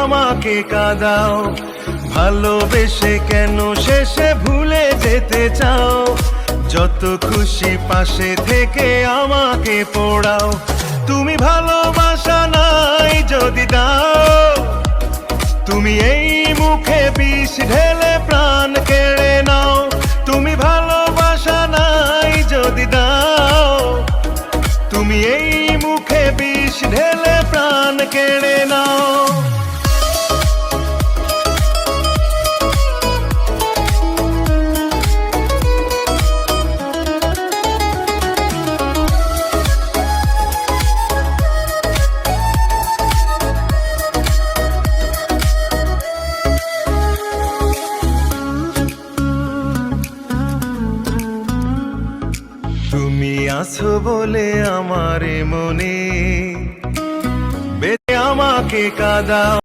আমাকে কাঁদাও। ভালোবেসে কেন শেষে ভুলে যেতে চাও? যত খুশি পাশে থেকে আমাকে পোড়াও। তুমি ভালোবাসা নাই যদি দাও, তুমি এই মুখে বিষ ঢেলে প্রাণ কেড়ে নাও। তুমি ভালোবাসা নাই যদি দাও, তুমি এই মুখে বিষ ঢেলে প্রাণ কেড়ে নাও। তুমি আছো বলে আমার মনে বেঁধে আমাকে কাঁদাও।